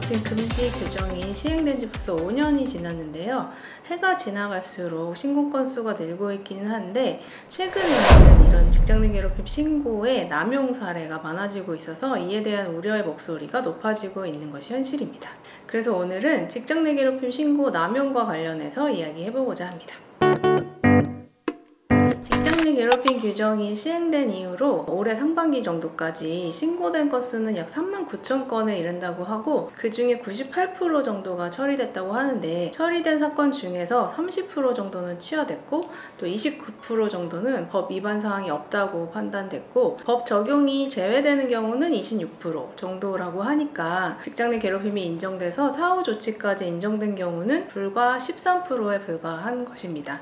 괴롭힘 금지 규정이 시행된 지 벌써 5년이 지났는데요. 해가 지나갈수록 신고 건수가 늘고 있기는 한데 최근에는 이런 직장 내 괴롭힘 신고의 남용 사례가 많아지고 있어서 이에 대한 우려의 목소리가 높아지고 있는 것이 현실입니다. 그래서 오늘은 직장 내 괴롭힘 신고 남용과 관련해서 이야기해보고자 합니다. 직장 내 괴롭힘 규정이 시행된 이후로 올해 상반기 정도까지 신고된 건수는 약 39,000건에 이른다고 하고 그 중에 98% 정도가 처리됐다고 하는데 처리된 사건 중에서 30% 정도는 취하됐고 또 29% 정도는 법 위반 사항이 없다고 판단됐고 법 적용이 제외되는 경우는 26% 정도라고 하니까 직장 내 괴롭힘이 인정돼서 사후 조치까지 인정된 경우는 불과 13%에 불과한 것입니다.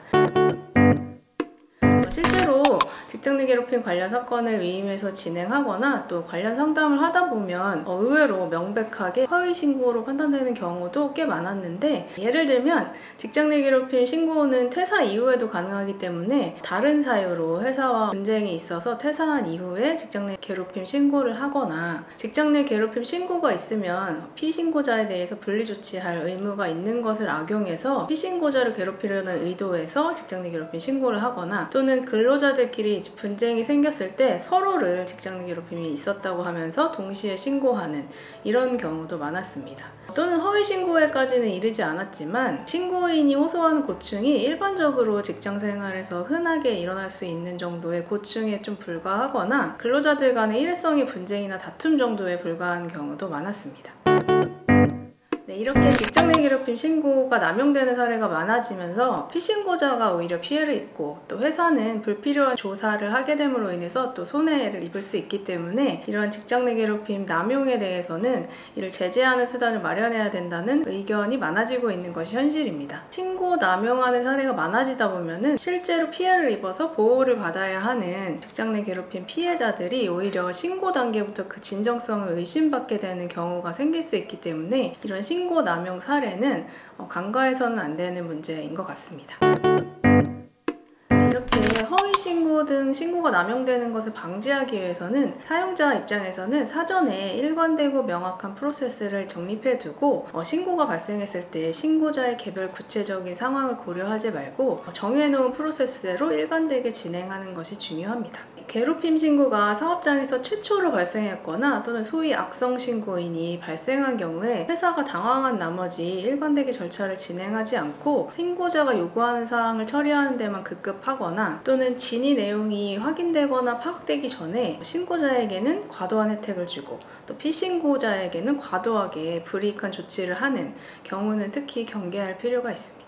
실제로 직장 내 괴롭힘 관련 사건을 위임해서 진행하거나 또 관련 상담을 하다 보면 의외로 명백하게 허위 신고로 판단되는 경우도 꽤 많았는데, 예를 들면 직장 내 괴롭힘 신고는 퇴사 이후에도 가능하기 때문에 다른 사유로 회사와 분쟁이 있어서 퇴사한 이후에 직장 내 괴롭힘 신고를 하거나 직장 내 괴롭힘 신고가 있으면 피신고자에 대해서 분리조치할 의무가 있는 것을 악용해서 피신고자를 괴롭히려는 의도에서 직장 내 괴롭힘 신고를 하거나 또는 근로자들끼리 분쟁이 생겼을 때 서로를 직장 내 괴롭힘이 있었다고 하면서 동시에 신고하는 이런 경우도 많았습니다. 또는 허위 신고에까지는 이르지 않았지만 신고인이 호소하는 고충이 일반적으로 직장 생활에서 흔하게 일어날 수 있는 정도의 고충에 좀 불과하거나 근로자들 간의 일회성의 분쟁이나 다툼 정도에 불과한 경우도 많았습니다. 이렇게 직장 내 괴롭힘 신고가 남용되는 사례가 많아지면서 피신고자가 오히려 피해를 입고 또 회사는 불필요한 조사를 하게 됨으로 인해서 또 손해를 입을 수 있기 때문에 이러한 직장 내 괴롭힘 남용에 대해서는 이를 제재하는 수단을 마련해야 된다는 의견이 많아지고 있는 것이 현실입니다. 신고 남용하는 사례가 많아지다 보면은 실제로 피해를 입어서 보호를 받아야 하는 직장 내 괴롭힘 피해자들이 오히려 신고 단계부터 그 진정성을 의심받게 되는 경우가 생길 수 있기 때문에 이런 신고 남용 사례는 간과해서는 안 되는 문제인 것 같습니다. 이렇게 허위 신고 등 신고가 남용되는 것을 방지하기 위해서는 사용자 입장에서는 사전에 일관되고 명확한 프로세스를 정립해 두고 신고가 발생했을 때 신고자의 개별 구체적인 상황을 고려하지 말고 정해놓은 프로세스대로 일관되게 진행하는 것이 중요합니다. 괴롭힘 신고가 사업장에서 최초로 발생했거나 또는 소위 악성 신고인이 발생한 경우에 회사가 당황한 나머지 일관되게 절차를 진행하지 않고 신고자가 요구하는 사항을 처리하는 데만 급급하거나 또는 진위 내용이 확인되거나 파악되기 전에 신고자에게는 과도한 혜택을 주고 또 피신고자에게는 과도하게 불이익한 조치를 하는 경우는 특히 경계할 필요가 있습니다.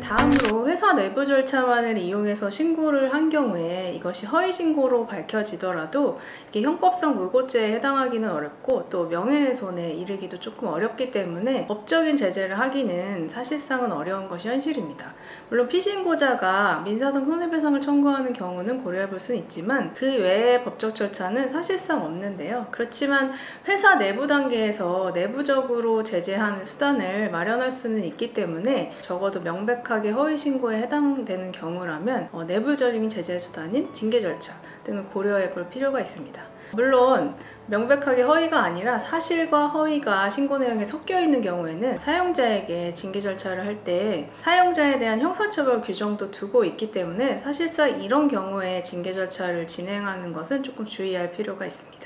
다음으로 회사 내부 절차만을 이용해서 신고를 한 경우에 이것이 허위 신고로 밝혀지더라도 이게 형법상 무고죄에 해당하기는 어렵고 또 명예훼손에 이르기도 조금 어렵기 때문에 법적인 제재를 하기는 사실상은 어려운 것이 현실입니다. 물론 피신고자가 민사상 손해배상을 청구하는 경우는 고려해 볼 수는 있지만 그 외의 법적 절차는 사실상 없는데요. 그렇지만 회사 내부 단계에서 내부적으로 제재하는 수단을 마련할 수는 있기 때문에 적어도 명백하게 허위 신고에 해당되는 경우라면 내부적인 제재 수단인 징계 절차 등을 고려해 볼 필요가 있습니다. 물론 명백하게 허위가 아니라 사실과 허위가 신고 내용에 섞여 있는 경우에는 사용자에게 징계 절차를 할 때 사용자에 대한 형사처벌 규정도 두고 있기 때문에 사실상 이런 경우에 징계 절차를 진행하는 것은 조금 주의할 필요가 있습니다.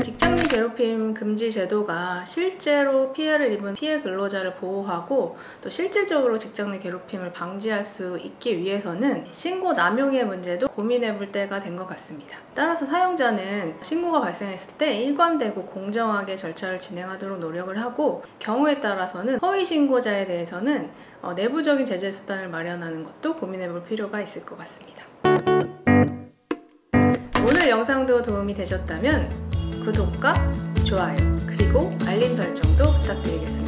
직장 내 괴롭힘 금지 제도가 실제로 피해를 입은 피해 근로자를 보호하고 또 실질적으로 직장 내 괴롭힘을 방지할 수 있기 위해서는 신고 남용의 문제도 고민해 볼 때가 된 것 같습니다. 따라서 사용자는 신고가 발생했을 때 일관되고 공정하게 절차를 진행하도록 노력을 하고 경우에 따라서는 허위 신고자에 대해서는 내부적인 제재 수단을 마련하는 것도 고민해 볼 필요가 있을 것 같습니다. 오늘 영상도 도움이 되셨다면 구독과 좋아요 그리고 알림 설정도 부탁드리겠습니다.